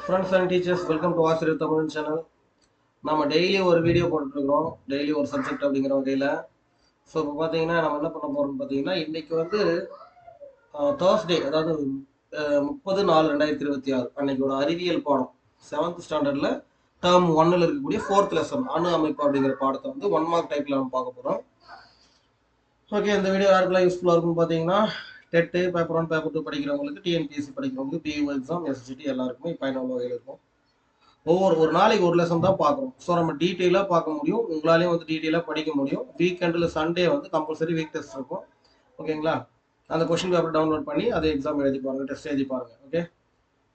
Friends and teachers, welcome to Vaasiru Tamil channel. நம்ம daily ஒரு video போட்டுருக்கிறோம், daily ஒரு subject அப்படிங்கிற வகையில். ஸோ இப்போ பார்த்தீங்கன்னா நம்ம என்ன பண்ண போகிறோம்னு பார்த்தீங்கன்னா இன்னைக்கு வந்து தேர்ஸ்டே, அதாவது 30/4/2026 அன்னைக்கு ஒரு அறிவியல் பாடம் 7th ஸ்டாண்டர்டில் டேர்ம் 1ல் இருக்கக்கூடிய 4th லெசன் அணு அமைப்பு அப்படிங்கிற பாடத்தை வந்து 1 மார்க் டைப்பில் நம்ம பார்க்க போகிறோம். ஓகே, இந்த வீடியோ யாருக்கெல்லாம் யூஸ்ஃபுல்லாக இருக்குன்னு பார்த்தீங்கன்னா டெட்டு, பேப்பர் 1, பேப்பர் 2 படிக்கிறவங்களுக்கு, டிஎன்பிஎஸ்சி படிக்கிறவங்களுக்கு, பியூ எக்ஸாம், எஸ்எஸ்சிடி எல்லாருக்குமே பயனுள்ள வகையில் இருக்கும். ஒரு நாளைக்கு ஒரு லெசன் தான் பார்க்குறோம். ஸோ நம்ம டீட்டெயிலாக பார்க்க முடியும், உங்களாலேயும் வந்து டீட்டெயிலாக படிக்க முடியும். வீக்கெண்டில் சண்டே வந்து கம்பல்சரி வீக் டெஸ்ட் இருக்கும். ஓகேங்களா? அந்த கொஸ்டின் பேப்பர் டவுன்லோட் பண்ணி அதை எக்ஸாம் எழுதி பாருங்க, டெஸ்ட் எழுதி பாருங்க. ஓகே,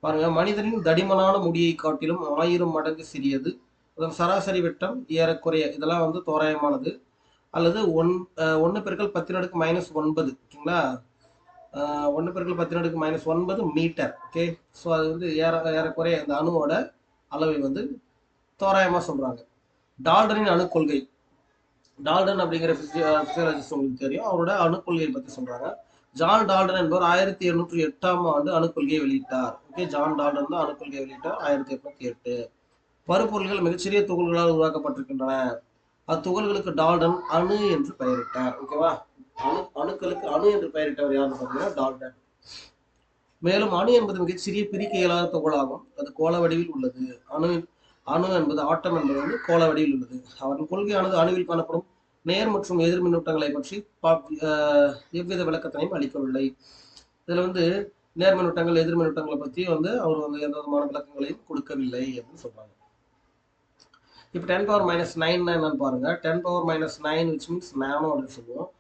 பாருங்க. மனிதனின் தடிமனான முடியை காட்டிலும் 1000 மடங்கு சிறியது. அதன் சராசரி விட்டம் ஏறக்குறைய, இதெல்லாம் வந்து தோராயமானது, அல்லது 1/10⁻⁻9. ஓகேங்களா? 1/10⁻⁻9 மீட்டர். ஓகே, ஸோ அது வந்து ஏறக்குறைய இந்த அணுவோட அளவை வந்து தோராயமா சொல்றாங்க. டால்டனின் அணுக்கொள்கை. டால்டன் அப்படிங்கிற பிசியாலஜிஸ்ட் உங்களுக்கு தெரியும், அவரோட அணுக்கொள்கையை பத்தி சொல்றாங்க. ஜான் டால்டன் என்பவர் 1808ஆம் ஆண்டு அணுக்கொள்கையை வெளியிட்டார். ஓகே, ஜான் டால்டன் தான் அணுக்கொள்கையை வெளியிட்டார் 1808. பருப்பொருள்கள் மிகச்சிறிய துகள்களால் உருவாக்கப்பட்டிருக்கின்றன. அத்துகள்களுக்கு டால்டன் அணு என்று பெயரிட்டார். ஓகேவா? அணுக்களுக்கு அணு என்று பெயரிட்டவர் யாருன்னு பார்த்தீங்கன்னா டால்டன். மேலும் அணு என்பது மிகச்சிறிய பிரிக்க இயலாத துகளாகும். அது கோள வடிவில் உள்ளது. அணு என்பது ஆட்டம் என்பது வந்து கோள வடிவில் உள்ளது. அவரின் கொள்கையானது அணுவில் காணப்படும் நேர் மற்றும் எதிர் மின்னூட்டங்களை பற்றி எவ்வித விளக்கத்தினையும் அளிக்கவில்லை. இதுல வந்து நேர் மின்னூட்டங்கள், எதிர் மின்னூட்டங்களை பற்றி வந்து அவர் வந்து எந்த விதமான விளக்கங்களையும் கொடுக்கவில்லை அப்படின்னு சொல்றாங்க. இப்போ 10⁻⁹ என்னன்னு பாருங்க. 10⁻⁹ which means நானோ அப்படின்னு சொல்லுவோம்.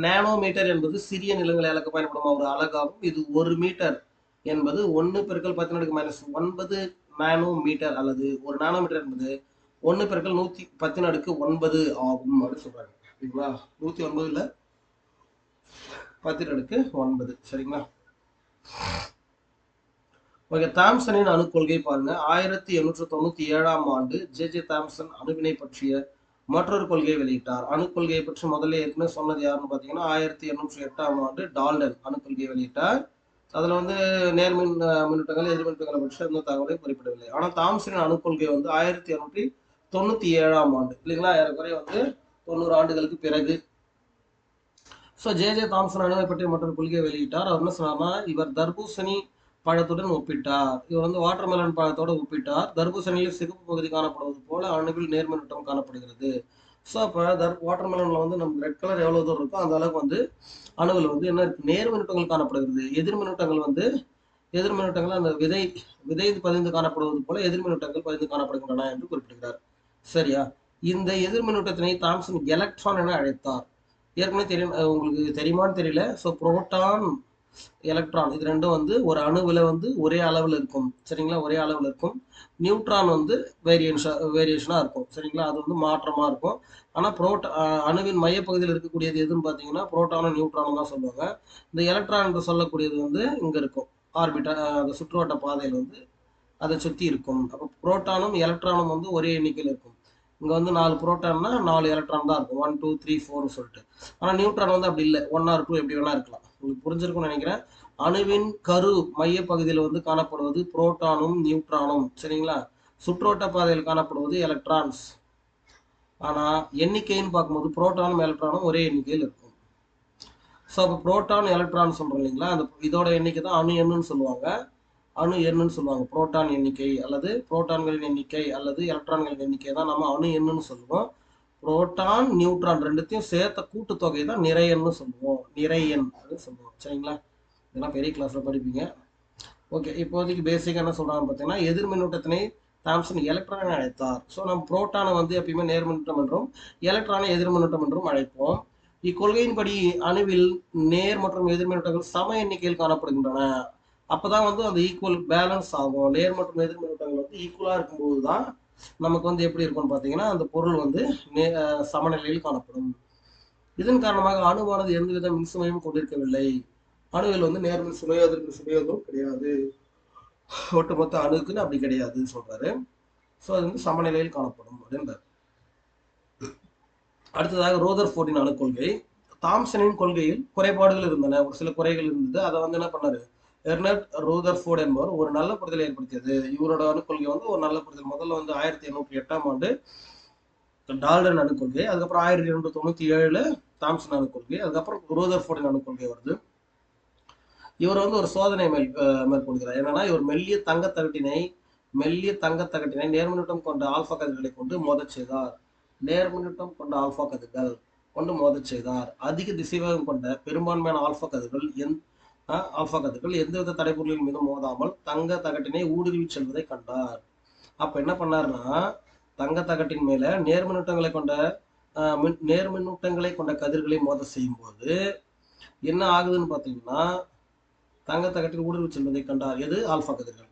நானோமீட்டர் என்பது சிறிய நிலங்களை அளக்க பயன்படும் ஒரு அலகாகும். இது 1 மீட்டர் என்பது 1/10⁻⁹ நானோமீட்டர், அல்லது ஒரு நானோமீட்டர் என்பது 1/110⁹ ஆகும் அப்படின்னு சொல்றாங்க. சரிங்களா? 109 இல்ல, 10⁻⁹. சரிங்களா? ஓகே, தாம்சனின் அணுக்கொள்கை பாருங்க. 1897ஆம் ஆண்டு ஜே தாம்சன் அணுவினை பற்றிய மற்றொரு கொள்கையை வெளியிட்டார். அணுக்கொள்கையை பற்றி முதல்ல ஏற்கனவே சொன்னது யாருன்னு பார்த்தீங்கன்னா 1808ஆம் ஆண்டு டால்டன் அணுக்கொள்கையை வெளியிட்டார். அதில் வந்து நேர்மின் மின்னூட்டங்கள், எதிர்மின்னூட்டங்களை பற்றி எந்த தகவலையும் குறிப்பிடவில்லை. ஆனால் தாம்சனின் அணுக்கொள்கை வந்து 1897ஆம் ஆண்டு, இல்லைங்களா? ஏறக்குறைய வந்து 90 ஆண்டுகளுக்கு பிறகு. ஸோ ஜே தாம்சன் அணுவை பற்றி மற்றொரு கொள்கையை வெளியிட்டார். அவர் என்ன சொன்னார்னா, இவர் தர்பூசணி பழத்துடன் ஒப்பிட்டார். இவர் வந்து வாட்டர்மெலன் பழத்தோடு ஒப்பிட்டார். தர்பூசணியில் சிகப்பு பகுதி காணப்படுவது போல அணுவில் நேர்மின்னூட்டம் காணப்படுகிறது. ஸோ அப்போ வாட்டர்மெலன்ல வந்து நம்ம ரெட் கலர் எவ்வளவு தூரம் இருக்கோ அந்த அளவுக்கு வந்து அணுவில் வந்து என்ன இருக்கு, நேர்மின்னூட்டங்கள் காணப்படுகிறது. எதிர்மின்னூட்டங்கள் அந்த விதை பதிந்து காணப்படுவது போல எதிர்மின்னூட்டங்கள் பதிந்து காணப்படுகின்றன என்று குறிப்பிடுகிறார். சரியா? இந்த எதிர்மின்னூட்டத்தினை தாம்சன் எலக்ட்ரான் என அழைத்தார். ஏற்கனவே தெரியும், உங்களுக்கு தெரியுமான்னு தெரியல. ஸோ புரோட்டான், எலக்ட்ரான் இது ரெண்டும் வந்து ஒரு அணுவில் வந்து ஒரே அளவில் இருக்கும். சரிங்களா? ஒரே அளவில் இருக்கும். நியூட்ரான் வந்து வேரியேஷனா இருக்கும். சரிங்களா? அது வந்து மாற்றமா இருக்கும். ஆனால் அணுவின் மையப்பகுதியில் இருக்கக்கூடியது எதுன்னு பார்த்தீங்கன்னா புரோட்டானும் நியூட்ரானும் தான் சொல்லுவாங்க. இந்த எலக்ட்ரான் என்று சொல்லக்கூடியது வந்து இங்கே இருக்கும், ஆர்பிட்டா, அந்த சுற்றுவட்ட பாதையில் வந்து அதை சுற்றி இருக்கும். அப்போ புரோட்டானும் எலக்ட்ரானும் வந்து ஒரே எண்ணிக்கையில் இருக்கும். இங்கே வந்து 4 புரோட்டான்னா 4 எலக்ட்ரான் தான் இருக்கும், 1 2 3 4 சொல்லிட்டு. ஆனால் நியூட்ரான் வந்து அப்படி இல்லை, 1 or 2 எப்படி வேணா இருக்கலாம். உங்களுக்கு புரிஞ்சிருக்கும்னு நினைக்கிறேன். அணுவின் கரு மைய பகுதியில் வந்து காணப்படுவது புரோட்டானும் நியூட்ரானும். சரிங்களா? சுற்றோட்ட பாதையில் காணப்படுவது எலக்ட்ரான்ஸ். ஆனா எண்ணிக்கைன்னு பார்க்கும்போது புரோட்டானும் எலக்ட்ரானும் ஒரே எண்ணிக்கையில் இருக்கும். ஸோ அப்போ புரோட்டான் எலக்ட்ரான் சொல்றோம் இல்லைங்களா, அந்த இதோட எண்ணிக்கை தான் அணு எண்ணுன்னு சொல்லுவாங்க. அணு எண்ணுன்னு சொல்லுவாங்க. புரோட்டான் எண்ணிக்கை அல்லது புரோட்டான்களின் எண்ணிக்கை அல்லது எலக்ட்ரான்களின் எண்ணிக்கை தான் நம்ம அணு எண்ணுன்னு சொல்லுவோம். புரோட்டான், நியூட்ரான் ரெண்டுத்தையும் சேர்த்த கூட்டுத்தொகை தான் நிறை எண்ணு சொல்லுவோம். நிறை எண் அப்படின்னு சொல்லுவோம். சரிங்களா? இதெல்லாம் பெரிய கிளாஸ்ல படிப்பீங்க. ஓகே, இப்போதைக்கு பேசிக்காக என்ன சொல்றாங்க பார்த்தீங்கன்னா, எதிர் மின்னூட்டத்தினை தாம்சன் எலக்ட்ரானை அழைத்தார். ஸோ நம்ம புரோட்டானை வந்து எப்பயுமே நேர்மின்னூட்டம் என்றும் எலக்ட்ரானை எதிர்மின்னூட்டம் என்றும் அழைப்போம். இக்கொள்கையின்படி அணுவில் நேர் மற்றும் எதிர்மின்னூட்டங்கள் சம எண்ணிக்கையில் காணப்படுகின்றன. அப்பதான் வந்து அந்த ஈக்குவல் பேலன்ஸ் ஆகும். நேர் மற்றும் எதிர்மின்னூட்டங்கள் வந்து ஈக்குவலா இருக்கும்போது தான் நமக்கு வந்து எப்படி இருக்கும்னு பார்த்தீங்கன்னா அந்த பொருள் வந்து சமநிலையில் காணப்படும். இதன் காரணமாக அணுவானது எந்தவித மின்சுமையும் கொண்டிருக்கவில்லை. அணுவில் வந்து நேர்மின் சுமையோ எதிர்மின் சுமையோ கிடையாது. ஒட்டுமொத்த அணுக்குன்னு அப்படி கிடையாதுன்னு சொல்றாரு. ஸோ அது வந்து சமநிலையில் காணப்படும் அப்படின்றார். அடுத்ததாக ரோதர்ஃபோர்டின் அணுக்கொள்கை. தாம்சனின் கொள்கையில் குறைபாடுகள் இருந்தன, ஒரு சில குறைகள் இருந்தது. அதை வந்து என்ன பண்ணாரு, எர்னட் ரூதர்ஃபோர்ட் என்பவர் ஒரு நல்ல புரிதலை ஏற்படுத்தியது. இவரோட அணுக்கொள்கை வந்து ஒரு நல்ல புரிதல். முதல்ல வந்து 1808ஆம் ஆண்டு டால்டன் அணுக்கொள்கை, அதுக்கப்புறம் 1897 தாம்சன் அணுக்கொள்கை, அதுக்கப்புறம் ரூதர்ஃபோர்டின் அணுக்கொள்கை வருது. இவர் வந்து ஒரு சோதனை மேற்கொள்கிறார். என்னன்னா, இவர் மெல்லிய தங்கத்தகட்டினை நேர்மின்னூட்டம் கொண்ட ஆல்பா கதிர்களை கொண்டு மோதச் செய்தார். நேர்மின்னூட்டம் கொண்ட ஆல்பா கதிர்கள் கொண்டு மோதச் செய்தார். அதிக திசைவேகம் கொண்ட பெரும்பான்மையான ஆல்பா கதிர்கள் எந்தவித தடைப்பொருளின் மீது மோதாமல் தங்க தகட்டினை ஊடுருவி செல்வதை கண்டார். அப்ப என்ன பண்ணாருன்னா, தங்க தகட்டின் மேல நேர்மின்னூட்டங்களை கொண்ட கதிர்களை மோத செய்யும் போது என்ன ஆகுதுன்னு பாத்தீங்கன்னா, தங்க தகட்டில் ஊடுருவி செல்வதை கண்டார். எது? ஆல்பா கதிர்கள்.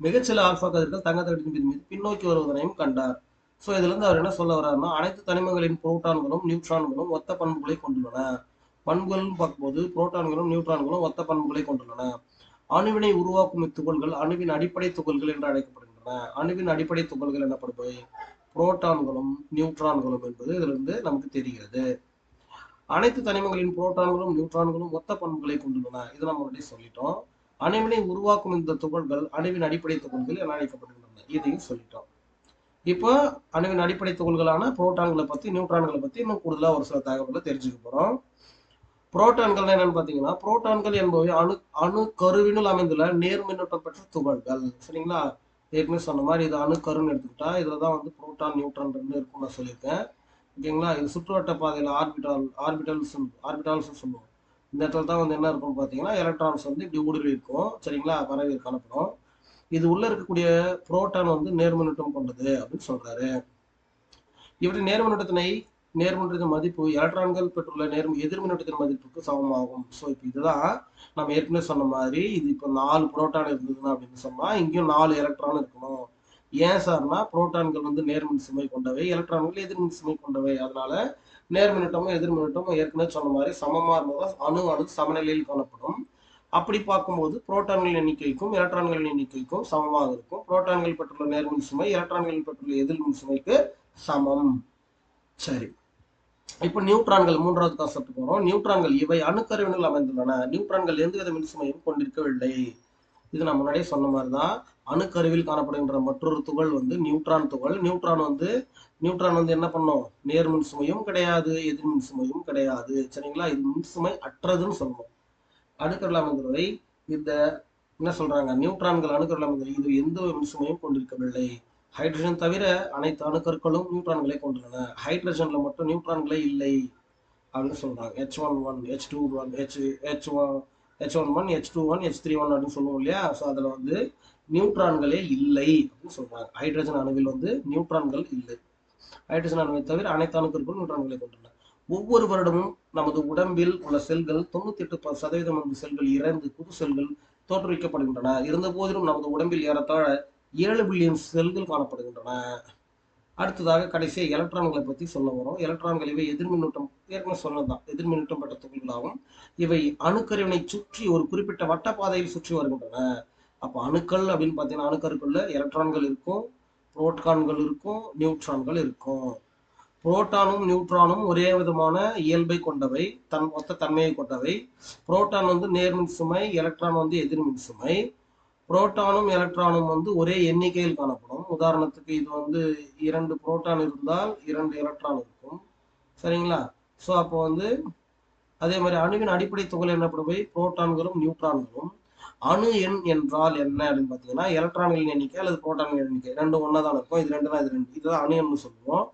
மிகச்சில ஆல்பா கதிர்கள் தங்க தகட்டின் மீது பின்னோக்கி வருவதனையும் கண்டார். ஸோ இதுல இருந்து அவர் என்ன சொல்ல வர்றாருன்னா, அனைத்து தனிமங்களின் புரோட்டான்களும் நியூட்ரான்களும் ஒத்த பண்புகளை கொண்டுள்ளன. பண்புகள்னு பார்க்கும்போது புரோட்டான்களும் நியூட்ரான்களும் ஒத்த பண்புகளை கொண்டுள்ளன. அணுவினை உருவாக்கும் இத்துகள்கள் அணுவின் அடிப்படை துகள்கள் என்று அழைக்கப்படுகின்றன. அணுவின் அடிப்படை துகள்கள் எனப்படுபவை புரோட்டான்களும் நியூட்ரான்களும் என்பது இதிலிருந்து நமக்கு தெரிகிறது. அனைத்து தனிமங்களின் புரோட்டான்களும் நியூட்ரான்களும் ஒத்த பண்புகளை கொண்டுள்ளன. இது நம்ம முன்னாடி சொல்லிட்டோம். அணுவினை உருவாக்கும் இந்த துகள்கள் அணுவின் அடிப்படை துகள்கள் என அழைக்கப்படுகின்றன. இதையும் சொல்லிட்டோம். இப்போ அணுவின் அடிப்படை துகள்களான புரோட்டான்களை பத்தி நியூட்ரான்களை பத்தி இன்னும் கூடுதலா ஒரு சில தகவல்களை தெரிஞ்சுக்க போறோம். புரோட்டான்கள் என்னன்னு பாத்தீங்கன்னா, புரோட்டான்கள் என்பவை அணு கருவினுள் அமைந்துள்ள நேர்மின்னூட்டம் பெற்ற துகள்கள். சரிங்களா? ஏற்கனவே சொன்ன மாதிரி இது அணு கருன்னு எடுத்துக்கிட்டா இதுலதான் வந்து புரோட்டான் நியூட்ரான் ரெண்டு இருக்கும்னு நான் சொல்லியிருக்கேன். ஓகேங்களா? இது சுற்றுவட்ட பாதையில ஆர்பிட்டால்ஸ் சொல்லுவோம். இந்த இடத்துல தான் வந்து என்ன இருக்கும்னு பாத்தீங்கன்னா, எலக்ட்ரான்ஸ் வந்து இப்படி ஊடுருவி இருக்கும். சரிங்களா? பரவி காணப்படும். இது உள்ள இருக்கக்கூடிய புரோட்டான் வந்து நேர்மின்னூட்டம் கொண்டது அப்படின்னு சொல்றாரு. இவற்றின் நேர்மின்னூட்டத்தின் மதிப்பு எலக்ட்ரான்கள் பெற்றுள்ள எதிர்மின்னூட்டத்தின் மதிப்புக்கு சமமாகும். ஸோ இப்போ இதுதான் நம்ம ஏற்கனவே சொன்ன மாதிரி, இது இப்போ 4 புரோட்டான் இருந்ததுன்னா அப்படின்னு சொன்னா இங்கேயும் 4 எலக்ட்ரான் இருக்கணும். ஏன் சார்னா, புரோட்டான்கள் வந்து நேர்மின் சுமை கொண்டவை, எலக்ட்ரான்கள் எதிர்மின் சுமை கொண்டவை. அதனால நேர்மின்னூட்டமும் எதிர்மின்னூட்டமும் ஏற்கனவே சொன்ன மாதிரி சமமா இருந்தால் அணு சமநிலையில் காணப்படும். அப்படி பார்க்கும்போது புரோட்டான்களின் எண்ணிக்கைக்கும் எலக்ட்ரான்களின் எண்ணிக்கைக்கும் சமமாக இருக்கும். புரோட்டான்கள் பெற்றுள்ள நேர்மின் சுமை எலக்ட்ரான்கள் பெற்றுள்ள எதிர்மின் சுமைக்கு சமம். சரி, இப்ப நியூட்ரான்கள் மூன்றாவது கான்செப்ட் போறோம். நியூட்ரான்கள் இவை அணுக்கருவினுள் அமைந்துள்ளன. நியூட்ரான்கள் எந்தவித மின்சுமையும் கொண்டிருக்கவில்லை. இது நம்ம முன்னாடியே சொன்ன மாதிரிதான். அணுக்கருவில் காணப்படுகின்ற மற்றொரு துகள் வந்து நியூட்ரான் துகள். நியூட்ரான் வந்து என்ன பண்ணும்? நேர்மின் சுமையும் கிடையாது, எதிர்மின் சுமையும் கிடையாது. சரிங்களா? இது மின்சுமை அற்றதுன்னு சொல்லணும். அணுக்கருவில் அமைந்துள்ளவை இந்த என்ன சொல்றாங்க? நியூட்ரான்கள் அணுக்கருவில் அமைந்துள்ளவை இது எந்த மின்சுமையும் கொண்டிருக்கவில்லை. ஹைட்ரஜன் தவிர அனைத்து அணுக்கருக்களும் நியூட்ரான்களை கொண்டுள்ளன. ஹைட்ரஜன்ல மட்டும் நியூட்ரான்களே இல்லை அப்படின்னு சொல்றாங்க. H11 H21 H11 H21 H31 அப்படின்னு சொல்லுவோம் இல்லையா? ஸோ அதுல வந்து நியூட்ரான்களே இல்லை அப்படின்னு சொல்றாங்க. ஹைட்ரஜன் அணுவில் வந்து நியூட்ரான்கள் இல்லை. ஹைட்ரஜன் அணுவை தவிர அனைத்து அணுக்கருக்களும் நியூட்ரான்களை கொண்டுள்ளன. ஒவ்வொரு வருடமும் நமது உடம்பில் உள்ள செல்கள் 98% செல்கள் இறந்து புது செல்கள் தோற்றுவிக்கப்படுகின்றன. இருந்த போதிலும் நமது உடம்பில் ஏறத்தாழ 7 பில்லியன் செல்கள் காணப்படுகின்றன. அடுத்ததாக கடைசியா எலக்ட்ரான்களை பத்தி சொல்ல வரும். எலக்ட்ரான்கள் இவை எதிர்மின்னூட்டம் ஏற்கனவே சொன்னதுதான், எதிர்மின்னூட்டம் பெற்ற துகள்களாகும். இவை அணுக்கருவினை சுற்றி ஒரு குறிப்பிட்ட வட்ட பாதையில் சுற்றி வருகின்றன. அப்ப அணுக்கள் அப்படின்னு பாத்தீங்கன்னா, அணுக்கருக்குள்ள எலக்ட்ரான்கள் இருக்கும், புரோட்டான்கள் இருக்கும், நியூட்ரான்கள் இருக்கும். புரோட்டானும் நியூட்ரானும் ஒரே விதமான இயல்பை கொண்டவை, ஒத்த தன்மையை கொண்டவை. புரோட்டான் வந்து நேர்மின் சுமை, எலக்ட்ரான் வந்து எதிர்மின் சுமை. புரோட்டானும் எலக்ட்ரானும் வந்து ஒரே எண்ணிக்கையில் காணப்படும். உதாரணத்துக்கு இது வந்து 2 புரோட்டான் இருந்தால் 2 எலக்ட்ரான் இருக்கும். சரிங்களா? ஸோ அப்போ வந்து அதே மாதிரி அணுவின் அடிப்படை துகள் என்னப்படுவை? புரோட்டான்களும் நியூட்ரான்களும். அணு எண் என்றால் என்ன அப்படின்னு பார்த்தீங்கன்னா, எலக்ட்ரான்களின் எண்ணிக்கை அல்லது புரோட்டான்களின் எண்ணிக்கை ரெண்டும் ஒன்னா தான் இருக்கும். இது ரெண்டு தான், இது ரெண்டு, இதுதான் அணு எண்ணு சொல்லுவோம்.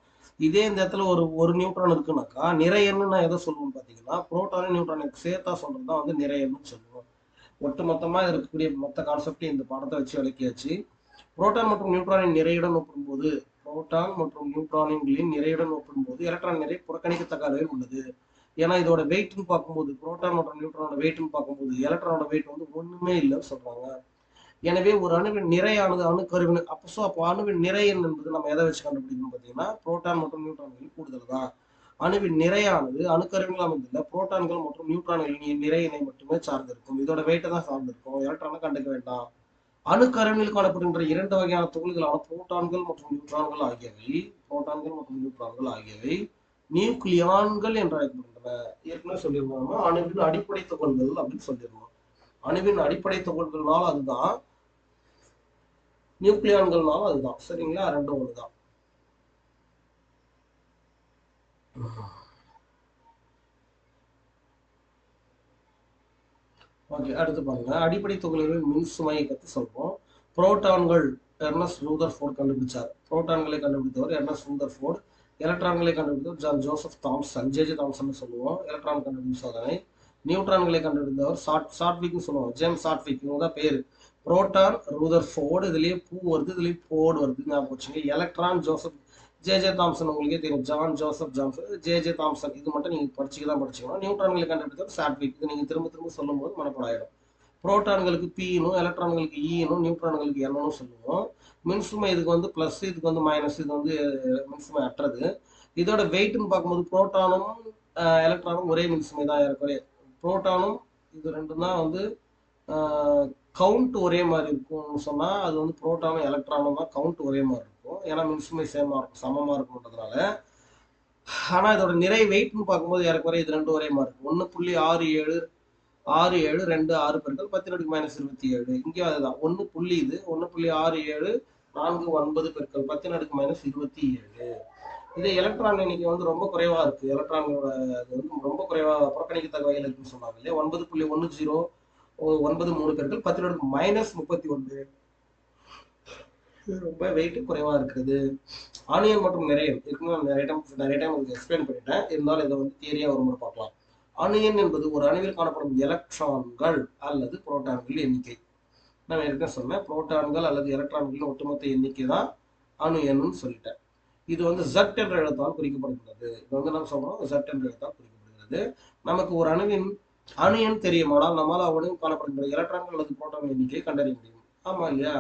இதே இந்த இடத்துல ஒரு நியூட்ரான் இருக்குனாக்கா நிறை எண்ணு நான் எதை சொல்லுவோம்னு பார்த்தீங்கன்னா, புரோட்டானும் நியூட்ரானுக்கு சேர்த்தா சொல்றது தான் வந்து நிறை எண்ணு சொல்லுவோம். ஒட்டு மொத்தமா இருக்கக்கூடிய மொத்த கான்செப்ட் இந்த பாடத்தை வச்சு விளக்கியாச்சு. புரோட்டான் மற்றும் நியூட்ரானின் நிறையுடன் ஒப்பிடும்போது எலக்ட்ரான் நிறை புறக்கணிக்கத்தக்க அளவில் உள்ளது. ஏன்னா இதோட வெயிட்னு பார்க்கும்போது, புரோட்டான் மற்றும் நியூட்ரானோட வெயிட்னு பார்க்கும்போது எலக்ட்ரானோட வெயிட் வந்து ஒண்ணுமே இல்லைன்னு சொல்றாங்க. எனவே ஒரு அணுவின் நிறையானது அணுக்கருவின் அப்போ அணுவின் நிறை என்பது நம்ம எதை வச்சு கண்டுபிடிக்கணும் பார்த்தீங்கன்னா, புரோட்டான் மற்றும் நியூட்ரான்களின் கூடுதல் தான். அணுவின் நிறையானது அணுக்கருவிகள் அமைந்துள்ள புரோட்டான்கள் மற்றும் நியூட்ரான்களின் நிறையினை மட்டுமே சார்ந்திருக்கும். இதோட வெயிட்டை தான் சார்ந்திருக்கும். எலக்ட்ரானை கண்டுக்க வேண்டாம். அணுக்கருவினில் காணப்படுகின்ற 2 வகையான துகள்களான புரோட்டான்கள் மற்றும் நியூட்ரான்கள் ஆகியவை நியூக்ளியான்கள் என்று அழைக்கப்படுகின்றன. ஏற்கனவே சொல்லியிருந்தோம், அணுவின் அடிப்படை துகள்கள் அப்படின்னு சொல்லியிருந்தோம். அணுவின் அடிப்படை துகள்கள்னால அதுதான், நியூக்ளியான்கள்னாலும் அதுதான். சரிங்களா? ரெண்டும் ஒண்ணுதான். ஓகே, அடுத்து பாருங்க. அடிப்படை துகள்களின் மின் சுமையை பத்தி சொல்றோம். புரோட்டான்கள் எர்னஸ்ட் ரூதர்ஃபோர்ட் கண்டுபிடிச்சார். புரோட்டான்களை கண்டுபிடித்தவர் எர்னஸ்ட் ரூதர்ஃபோர்ட். எலக்ட்ரான்களை கண்டுபிடித்தவர் John Joseph Thomson, J Thomson சொல்லுவோம். எலக்ட்ரான் கண்டுபிடிப்பு சோதனை. நியூட்ரான்களை கண்டுபிடித்தவர் சாட்விக்னு சொல்லுவோம், ஜேம்ஸ் சாட்விக். இவங்க தான் பேரு. புரோட்டான் ரூதர்ஃபோர்டு, இதுலயே பூ வருது, இதுலயே போர்டு வருது, ஞாபகம் வச்சுங்க. எலக்ட்ரான் ஜோசப் ஜே தாம்சன், உங்களுக்கே தெரியும், John Joseph Thomson, J Thomson. இது மட்டும் நீங்க படிச்சுக்க தான் படிச்சுக்கணும். நியூட்ரான்களை கண்டுபிடித்தவர் சாட்விக். இது நீங்க திரும்ப திரும்ப சொல்லும் போது மனப்பாடம் ஆயிடும். புரோட்டான்களுக்கு பீனும், எலக்ட்ரான்களுக்கு ஈனும், நியூட்ரான்களுக்கு என்னன்னு சொல்லுவோம். மின்சுமை இதுக்கு வந்து பிளஸ், இதுக்கு வந்து மைனஸ். இது வந்து மின்சுமை அற்றது. இதோட வெயிட்னு பார்க்கும்போது புரோட்டானும் எலக்ட்ரானும் ஒரே மின்சுமை தான் ஏறக்குறைய. புரோட்டானும் இது ரெண்டும் தான் வந்து கவுண்ட் ஒரே மாதிரி இருக்கும்னு சொன்னா, அது வந்து புரோட்டானும் எலக்ட்ரானும் தான் கவுண்ட் ஒரே மாதிரி இருக்கும். ஏன்னா மின்சுமை சேமா இருக்கும், சமமா இருக்கும்ன்றதுனால. ஆனா இதோட நிறை வெயிட்னு பார்க்கும்போது ஏறக்குறைய இது ரெண்டும் ஒரே மாதிரி இருக்கும். 1.67 6.7 2 6 பெருக்கல் 10⁻27. இங்கேயும் அதுதான் 1 புள்ளி, இது 1.67 4 9 பெருக்கல் 10⁻27. இது எலக்ட்ரான் எண்ணிக்கை வந்து ரொம்ப குறைவா இருக்கு. எலக்ட்ரான்களோட இது வந்து ரொம்ப குறைவா புறக்கணிக்கத்தக்க வகையில் இருக்குன்னு சொன்னாங்க இல்லையா. 9.10 93 பெருக்கல் 10⁻31. ரொம்ப வெயிட் குறைவா இருக்குது. ஆனியன் மற்றும் நிறையன் இருக்குன்னு நிறைய டைம் எக்ஸ்பிளைன் பண்ணிட்டேன். இருந்தாலும் இதை வந்து தியரியா ஒரு முறை பார்க்கலாம். அணுஎண் என்பது ஒரு அணுவில் காணப்படும் எலக்ட்ரான்கள் அல்லது புரோட்டான்கள் எண்ணிக்கை. நான் ஏற்கனவே சொன்னேன், புரோட்டான்கள் அல்லது எலக்ட்ரான்களின் ஒட்டுமொத்த எண்ணிக்கை தான் அணு எண்ணுன்னு சொல்லிட்டேன். இது வந்து Z என்ற எழுத்தால் குறிக்கப்படுகிறது. இது வந்து நம்ம சொல்றோம், Z என்ற எழுத்தால் குறிக்கப்படுகிறது. நமக்கு ஒரு அணுவின் அணு எண் தெரியுமானால் நம்மளால் அவ்வளவு காணப்படுகின்ற எலக்ட்ரான்கள் அல்லது புரோட்டான் எண்ணிக்கையை கண்டறிய முடியும். ஆமா இல்லையா?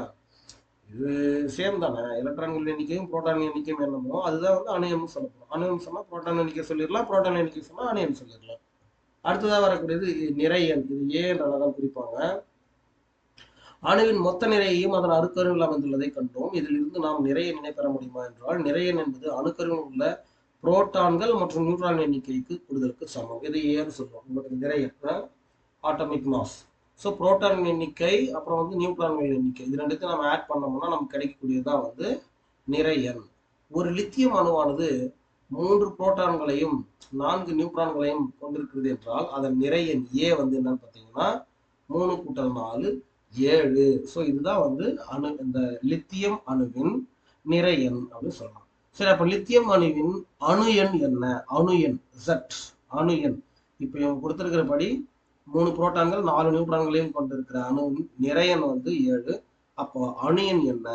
இது சேம் தானே. எலக்ட்ரான்கள் எண்ணிக்கையும் புரோட்டான் எண்ணிக்கையும் என்னமோ அதுதான் வந்து அணு எண் சொல்லப்படும். அணு எண் சொன்னா புரோட்டான் எண்ணிக்கை சொல்லிடலாம், புரோட்டான் எண்ணிக்கை சொன்னா அணு எண் சொல்லிடலாம். அடுத்ததாக வரக்கூடியது நிறை எண். இது ஏ என்றதான் குறிப்பாங்க. அணுவின் மொத்த நிறையையும் அதன் அணுக்கருவில் அமைந்துள்ளதை கண்டோம். இதில் இருந்து நாம் நிறைய எண்ணை பெற முடியுமா என்றால், நிறையன் என்பது அணுக்கருவில் உள்ள புரோட்டான்கள் மற்றும் நியூட்ரான் எண்ணிக்கைக்கு கூடுதலுக்கு சமம். இது ஏன்னு சொல்லுவோம். உங்களுக்கு நிறைய ஆட்டமிக் மாஸ். ஸோ புரோட்டான் எண்ணிக்கை அப்புறம் வந்து நியூட்ரான்கள் எண்ணிக்கை, இது ரெண்டுத்தையும் நம்ம ஆட் பண்ணோம்னா நமக்கு கிடைக்கக்கூடியதுதான் வந்து நிறையன். ஒரு லித்தியம் அணுவானது 3 புரோட்டான்களையும் 4 நியூட்ரான்களையும் கொண்டிருக்கிறது என்றால் அதன் நிறையன் ஏ வந்து என்னன்னு பார்த்தீங்கன்னா 3 கூட்டல் 4 7. ஸோ இதுதான் வந்து இந்த லித்தியம் அணுவின் நிறையன் அப்படின்னு சொல்லலாம். சரி, அப்ப லித்தியம் அணுவின் அணு எண் என்ன? அணு எண் Z. அணு எண் இப்போ இவங்க கொடுத்திருக்கிறபடி 3 புரோட்டான்கள் 4 நியூட்ரான்களையும் கொண்டிருக்கிற அணுவின் நிறையன் வந்து 7. அப்போ அணு எண் என்ன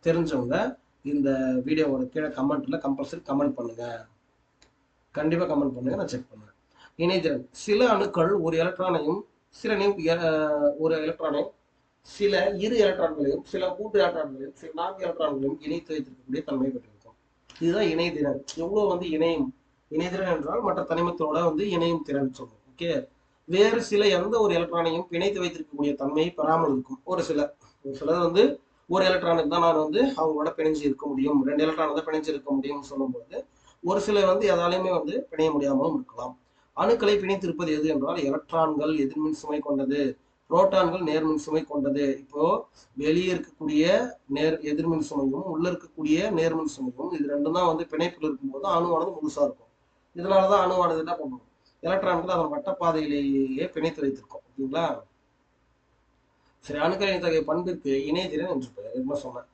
தெரிஞ்சவங்க இந்த வீடியோவோட கீழே கமெண்ட்ல கம்பல்சரி கமெண்ட் பண்ணுங்க. கண்டிப்பா கமெண்ட் பண்ணுங்க, நான் செக் பண்ணுவேன். இணைதிறன். சில அணுக்கள் ஒரு எலக்ட்ரானையும் ஒரு எலக்ட்ரானையும் சில இரு எலக்ட்ரான்களையும் சில 3 எலக்ட்ரான்களையும் சில 4 எலக்ட்ரான்களையும் இணைத்து வைத்திருக்கக்கூடிய தன்மை பெற்றிருக்கும். இதுதான் இணைதிறன். எவ்வளவு வந்து இணையும். இணைதிறன் என்றால் மற்ற தனிமத்தோட வந்து இணையும் திறன் சொல்லும். ஓகே. வேறு சில எந்த ஒரு எலக்ட்ரானையும் பிணைத்து வைத்திருக்கக்கூடிய தன்மையை பெறாமல் இருக்கும். ஒரு சிலர் வந்து ஒரு எலக்ட்ரானுக்கு தான் நான் வந்து அவங்களோட பிணைஞ்சு இருக்க முடியும், 2 எலக்ட்ரான் தான் பிணைஞ்சு இருக்க முடியும்னு சொல்லும்போது ஒரு சிலர் வந்து எதாலையுமே வந்து பிணைய முடியாமலும் இருக்கலாம். அணுக்களை பிணைத்திருப்பது எது என்றால் எலக்ட்ரான்கள் எதிர்மின் சுமை கொண்டது, புரோட்டான்கள் நேர்மின் சுமை கொண்டது. இப்போ வெளியே இருக்கக்கூடிய எதிர்மின் சுமையும் உள்ள இருக்கக்கூடிய நேர்மின் சுமையும் இது ரெண்டும் தான் வந்து பிணைப்பில் இருக்கும்போது அணுவானது முழுசா இருக்கும். இதனாலதான் அணுவானது என்ன பண்ணும், எலக்ட்ரான்கள் அதன் வட்டப்பாதையிலேயே பிணைத்து வைத்திருக்கும். ஓகேங்களா? சரி, அணுக்களின் இத்தகைய பண்பிற்கு இணைதிறன் என்று பெயர். என்ன சொன்னேன்.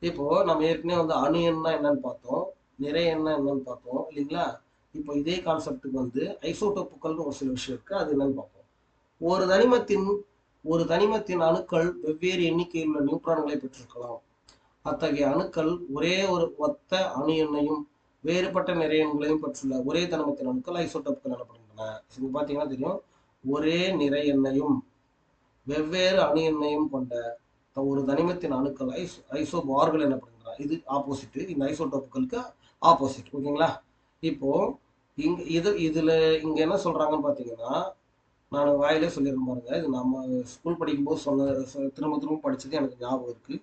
இப்போ நம்ம ஏற்கனவே வந்து அணு எண்ணா என்னன்னு பார்த்தோம், நிறை எண்ணா என்னன்னு பார்த்தோம் இல்லைங்களா? இப்போ இதே கான்செப்டுக்கு வந்து ஐசோடோப்புகள்னு ஒரு சில விஷயம் இருக்கு, அது என்னன்னு பார்ப்போம். ஒரு தனிமத்தின் அணுக்கள் வெவ்வேறு எண்ணிக்கையில் உள்ள நியூட்ரான்களை பெற்றிருக்கலாம். அத்தகைய அணுக்கள் ஒரே ஒரு ஒத்த அணு எண்ணையும் வேறுபட்ட நிறையன்களையும் பெற்றுள்ள ஒரே தனிமத்தின் அணுக்கள் ஐசோடோப்புகள் எனப்படுகின்றன. இது பார்த்தீங்கன்னா தெரியும், ஒரே நிறை எண்ணையும் வெவ்வேறு அணு எண்ணையும் கொண்ட ஒரு தனிமத்தின் அணுக்கள் ஐசோபார்கள் எனப்படுகின்றன. இது ஆப்போசிட், இந்த ஐசோடோப்புகளுக்கு ஆப்போசிட். ஓகேங்களா? இப்போ இதுல இங்க என்ன சொல்றாங்கன்னு பாத்தீங்கன்னா, நான் வாயிலே சொல்லிடுறேன் பாருங்க. இது நம்ம ஸ்கூல் படிக்கும்போது திரும்ப திரும்ப படிச்சது எனக்கு ஞாபகம் இருக்கு.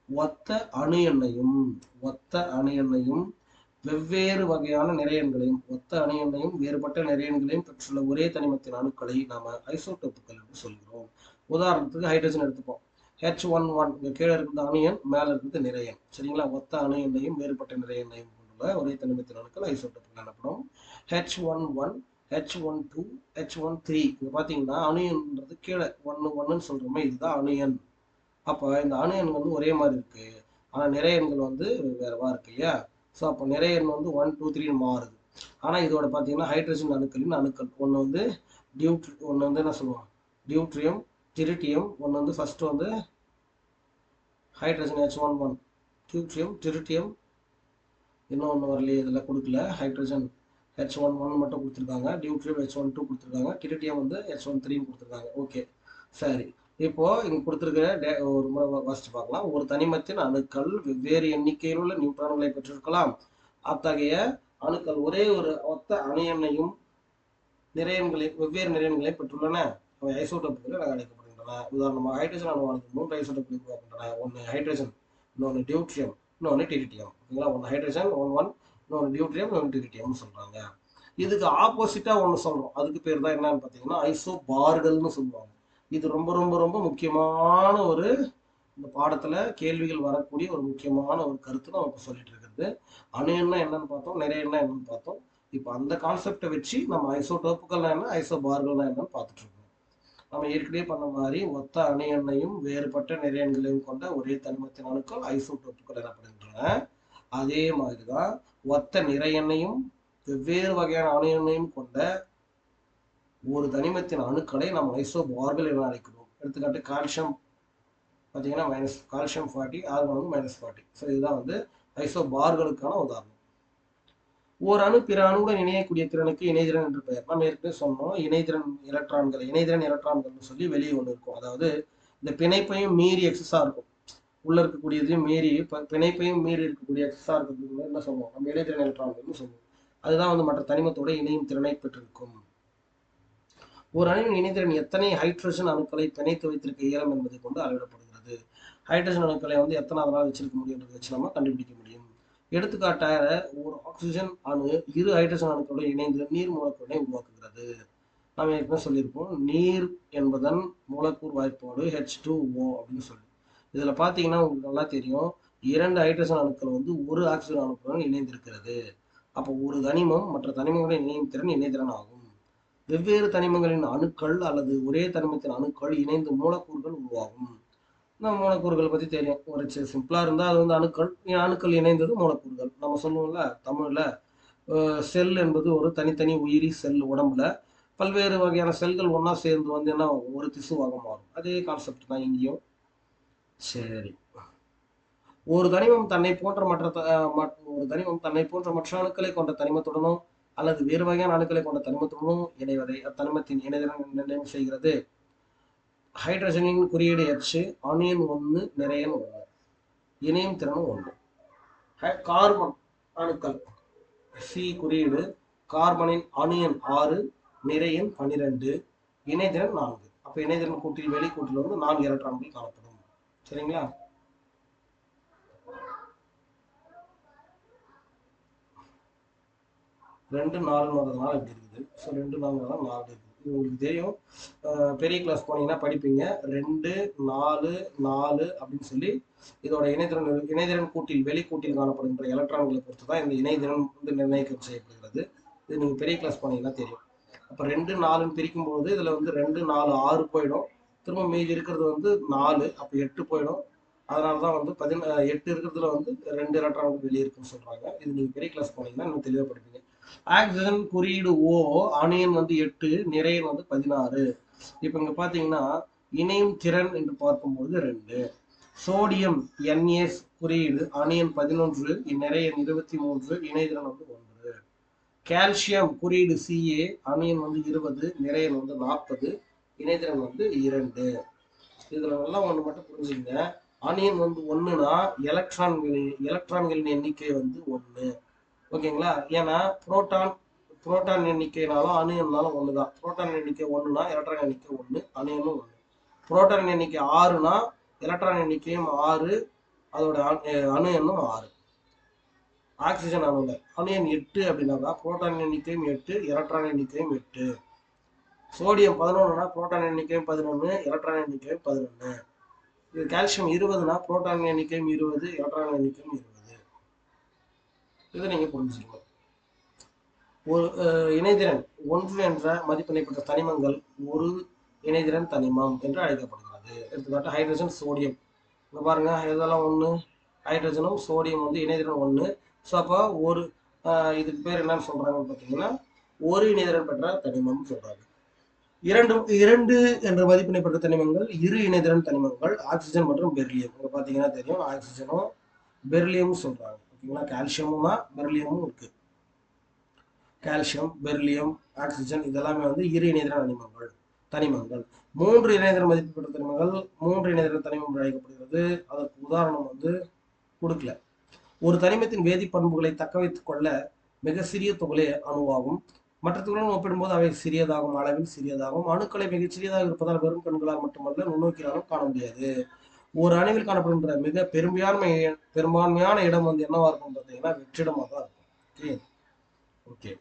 ஒத்த அணு எண்ணையும் வெவ்வேறு வகையான நிறையன்களையும் ஒத்த அணு எண்ணையும் வேறுபட்ட நிறையன்களையும் பெற்றுள்ள ஒரே தனிமத்தின் அணுக்களை நாம ஐசோடோப்புகள் என்று சொல்கிறோம். உதாரணத்துக்கு ஹைட்ரஜன் எடுத்துப்போம். H11 இங்க கீழே இருக்கிறது அணு எண், மேல இருக்கிறது நிறையன். சரிங்களா? ஒத்த அணு எண்ணையும் வேறுபட்ட நிறையன்னையும் கொண்டுள்ள ஒரே தனிமத்தின் அணுக்கள் ஐசோடோப்புகள் எனப்படும். H11, H12, H13 இங்க பாத்தீங்கன்னா அணு எண்ன்றது கீழே 1 சொல்றோமே, இதுதான் அணு எண். அப்ப இந்த அணு எண் வந்து ஒரே மாதிரி இருக்கு, ஆனா நிறைய எண்கள் வந்து வேறவா இருக்கு இல்லையா? ஸோ அப்போ நிறைய எண் வந்து 1, 2, 3 மாறுது. ஆனா இதோட பாத்தீங்கன்னா ஹைட்ரஜன் அணுக்களின் அணுக்கள் ஒன்று வந்து ஒன்று வந்து என்ன சொல்லுவோம், டியூட்ரியம், டிரிட்டியம். ஒன்று வந்து ஃபர்ஸ்ட் வந்து ஹைட்ரஜன் H11, டியூட்ரியம், டிரிட்டியம். இன்னொன்று வரலையே, இதில் கொடுக்கல. ஹைட்ரஜன் H11 மட்டும் கொடுத்துருக்காங்க, டியூட்ரியம் H12 கொடுத்துருக்காங்க, டிரிட்டியம் வந்து H13 கொடுத்துருக்காங்க. ஓகே, சரி. இப்போ இங்க கொடுத்திருக்கிற ஒரு முறை வாசிச்சு பார்க்கலாம். ஒரு தனிமத்தின் அணுக்கள் வெவ்வேறு எண்ணிக்கையில் உள்ள நியூட்ரான்களை பெற்றிருக்கலாம். அத்தகைய அணுக்கள் ஒரே ஒரு ஒத்த அணு எண்ணையும் வெவ்வேறு நிறையன்களை பெற்றுள்ளன. அவை ஐசோடோப்புகள் என அழைக்கப்படுகின்றன. உதாரணமாக ஹைட்ரஜன் அணுவானது 3 ஐசோடோப்புகளை உருவாக்குகின்றன. ஒன்று ஹைட்ரஜன், இன்னொன்று டியூட்ரியம், இன்னொன்று டிரிட்டியம். ஓகேங்களா? ஒன்று ஹைட்ரஜன் 1, இன்னொன்று டியூட்ரியம், இன்னொன்று டிரிட்டியம் சொல்றாங்க. இதுக்கு ஆப்போசிட்டா ஒன்று சொல்றோம், அதுக்கு பேர் தான் என்னன்னு பார்த்தீங்கன்னா ஐசோபார்கள்னு சொல்லுவாங்க. இது ரொம்ப ரொம்ப ரொம்ப முக்கியமான ஒரு, இந்த பாடத்துல கேள்விகள் வரக்கூடிய ஒரு முக்கியமான ஒரு கருத்து நமக்கு சொல்லிட்டு இருக்கிறது. அணு எண்ணா என்னன்னு பார்த்தோம், நிறைய எண்ணா என்னன்னு பார்த்தோம். இப்போ அந்த கான்செப்டை வச்சு நம்ம ஐசோடோப்புகள் என்ன, ஐசோபார்கள்னா என்னன்னு பார்த்துட்டு இருக்கோம். நம்ம ஏற்கனவே பண்ண மாதிரி ஒத்த அணு எண்ணையும் வேறுபட்ட நிறைய எண்களையும் கொண்ட ஒரே தனிமத்தின் அணுக்கள் ஐசோடோப்புகள் எனப்படுகின்றன. அதே மாதிரிதான் ஒத்த நிறை எண்ணையும் வெவ்வேறு வகையான அணு எண்ணையும் கொண்ட ஒரு தனிமத்தின் அணுக்களை நம்ம ஐசோபார்கள் என அழைக்கிறோம். எடுத்துக்காட்டு கால்சியம் பார்த்தீங்கன்னா கால்சியம் 40, ஆர்கான் வந்து -40. ஸோ இதுதான் வந்து ஐசோபார்களுக்கான உதாரணம். ஒரு அணு பிற அணுவுடன் இணையக்கூடிய திறனுக்கு இணைதிறன் என்று பெயர். நம்ம ஏற்கனவே சொன்னோம், இணைதிறன் எலக்ட்ரான்கள் சொல்லி வெளியே ஒன்று இருக்கும். அதாவது இந்த பிணைப்பையும் மீறி எக்ஸஸா இருக்கும், உள்ள இருக்கக்கூடியதையும் மீறி பிணைப்பையும் மீறி இருக்கக்கூடிய எக்ஸஸா இருக்கிறது என்ன சொல்லுவோம், நம்ம இணைதிறன் எலக்ட்ரான்கள்னு சொல்லுவோம். அதுதான் வந்து மற்ற தனிமத்தோட இணையும் திறனை பெற்றிருக்கும். ஒரு அணுவின் இணைதிறன் எத்தனை ஹைட்ரஜன் அணுக்களை பிணைத்து வைத்திருக்க இயலும் என்பதை கொண்டு அளவிடப்படுகிறது. ஹைட்ரஜன் அணுக்களை வந்து எத்தனை அதனால் வச்சிருக்க முடியும்ன்றதை வச்சு நம்ம கண்டுபிடிக்க முடியும். எடுத்துக்காட்டாக ஒரு ஆக்சிஜன் அணு 2 ஹைட்ரஜன் அணுக்களுடன் இணைந்து நீர் மூலக்கூறை உருவாக்குகிறது. நம்ம ஏற்கனவே சொல்லியிருப்போம், நீர் என்பதன் மூலக்கூறு வாய்ப்பாடு H2O அப்படின்னு சொல்லி. இதுல பாத்தீங்கன்னா உங்களுக்கு நல்லா தெரியும், 2 ஹைட்ரஜன் அணுக்கள் வந்து ஒரு ஆக்சிஜன் அணுக்களுடன் இணைந்திருக்கிறது. அப்போ ஒரு தனிமம் மற்ற தனிமங்களுடன் இணையும் திறன் இணைதிறன் ஆகும். வெவ்வேறு தனிமங்களின் அணுக்கள் அல்லது ஒரே தனிமத்தின் அணுக்கள் இணைந்து மூலக்கூறுகள் உருவாகும். நம்ம மூலக்கூறுகள் பத்தி தெரியும், ஒரு சிம்பிளா இருந்தா அது வந்து அணுக்கள் இணைந்தது மூலக்கூறுகள். நம்ம சொல்லுவோம்ல தமிழ்ல, செல் என்பது ஒரு தனித்தனி உயிரி செல். உடம்புல பல்வேறு வகையான செல்கள் ஒன்னா சேர்ந்து வந்து என்ன ஒரு திசுவாக மாறும். அதே கான்செப்ட் தான் இங்கேயும். சரி, ஒரு தனிமம் தன்னை போன்ற மற்ற அணுக்களை கொண்ட தனிமத்துடனும் அல்லது வேறு வகையான அணுக்களை கொண்ட தனிமத்துடனும் இணைவதை அத்தனிமத்தின் இணைதிறன் நிர்ணயம் செய்கிறது. ஹைட்ரஜனின் குறியீடு H, அணு எண் 1, நிறையன் 1, இணையும் திறனும் 1. கார்பன் அணுக்கள் C குறியீடு, கார்பனின் அணு எண் 6, நிறையன் 12, இணைதிறன் 4. அப்ப இணைதிறன் கூட்டில் வெளிக்கூட்டில் வந்து 4 எலக்ட்ரான்கள் காணப்படும். சரிங்களா? ரெண்டு 4 வரதுனால இப்படி இருக்குது. ஸோ 2 4 4 இருக்குது. இது உங்களுக்கு தெரியும், பெரிய கிளாஸ் போனீங்கன்னா படிப்பீங்க. 2 4 4 அப்படின்னு சொல்லி இதோட இணைதிறன் கூட்டில் வெளிக்கூட்டில் காணப்படுகின்ற எலக்ட்ரான்களை பொறுத்து தான் இந்த இணைதிறன் வந்து நிர்ணயிக்கம் செய்யப்படுகிறது. இது நீங்க பெரிய கிளாஸ் போனீங்கன்னா தெரியும். அப்ப 2 4 பிரிக்கும் போது இதுல வந்து 2 4 6 போயிடும். திரும்ப மீதி இருக்கிறது வந்து 4, அப்ப 8 போயிடும். அதனாலதான் வந்து 8 இருக்கிறதுல வந்து 2 எலக்ட்ரான்கள் வெளியே இருக்குன்னு சொல்றாங்க. இது நீங்க பெரிய கிளாஸ் போனீங்கன்னா இன்னும் தெளிவா படிப்பீங்க. ஆக்சிஜன் குறியீடு O, அணு எண் வந்து 8, நிறையன் வந்து 16. இப்ப இங்க பாத்தீங்கன்னா இணையும் திறன் என்று பார்க்கும்போது 2. சோடியம் Na குறியீடு, அணு எண் 11, நிறையன் 23, இணைதிறன் வந்து 1. கால்சியம் குறியீடு Ca, அணு எண் வந்து 20, நிறையன் வந்து 40, இணைதிறன் வந்து 2. இதுல எல்லாம் ஒண்ணு மட்டும் புரிஞ்சுங்க, அணு எண் வந்து 1னா எலக்ட்ரான்களின் எண்ணிக்கை வந்து 1. ஓகேங்களா? ஏன்னா புரோட்டான் எண்ணிக்கைனாலும் அணு எண்ணாலும் ஒண்ணுதான். புரோட்டான் எண்ணிக்கை 1னா எலக்ட்ரான் எண்ணிக்கை 1, அணு எண்ணும் 1. புரோட்டான் எண்ணிக்கை 6னா எலக்ட்ரான் எண்ணிக்கையும் 6, அதோட அணு எண்ணும் 6. ஆக்சிஜன் அணுல அணு எண் 8 அப்படின்னாக்கா புரோட்டான் எண்ணிக்கையும் 8, எலக்ட்ரான் எண்ணிக்கையும் 8. சோடியம் 11னா புரோட்டான் எண்ணிக்கையும் 11, எலக்ட்ரான் எண்ணிக்கையும் 11. இது கால்சியம் 20னா புரோட்டான் எண்ணிக்கையும் 20, எலக்ட்ரான் எண்ணிக்கையும் 20. இதை நீங்க புரிஞ்சுக்கணும். ஒரு இணைதிறன் 1 என்ற மதிப்பினை பெற்ற தனிமங்கள் ஒரு இணைதிறன் தனிமம் என்று அழைக்கப்படுகிறது. எடுத்துக்காட்டு ஹைட்ரஜன், சோடியம். இங்க பாருங்க, இதெல்லாம் 1, ஹைட்ரஜனும் சோடியம் வந்து இணைதிறன் 1. ஸோ அப்போ ஒரு இதுக்கு பேர் என்னன்னு சொல்றாங்கன்னு பார்த்தீங்கன்னா ஒரு இணைதிறன் பெற்ற தனிமம் சொல்றாங்க. இரண்டு என்ற மதிப்பினை பெற்ற தனிமங்கள் இரு இணைதிறன் தனிமங்கள், ஆக்சிஜன் மற்றும் பெரிலியம். இங்க பார்த்தீங்கன்னா தெரியும், ஆக்சிஜனும் பெரிலியமும் சொல்றாங்க. ஓகேங்களா, கால்சியமும் தான், பெரிலியமும் இருக்கு. கால்சியம், பெரிலியம், ஆக்சிஜன் இதெல்லாமே வந்து இரு இணைதிறன் தனிமங்கள். 3 இணைதிறன் மதிப்பு பெற்ற தனிமங்கள் 3 இணைதிறன் தனிமம் என்று அழைக்கப்படுகிறது. அதற்கு உதாரணம் வந்து கொடுக்கல. ஒரு தனிமத்தின் வேதி பண்புகளை தக்க வைத்துக் கொள்ள மிக சிறிய துகளே அணுவாகும். மற்ற துகளுடன் ஒப்பிடும்போது அவை சிறியதாகும், அளவில் சிறியதாகும். அணுக்களை மிகச் சிறியதாக இருப்பதால் வெறும் கண்களால் மட்டுமல்ல நுண்ணோக்கினாலும் காண முடியாது. ஒரு அணுவில் காணப்படுகின்ற மிக பெரும்பான்மையான இடம் வந்து என்னவா இருக்கும் பார்த்தீங்கன்னா வெற்றிடமாக தான் இருக்கும். Okay okay.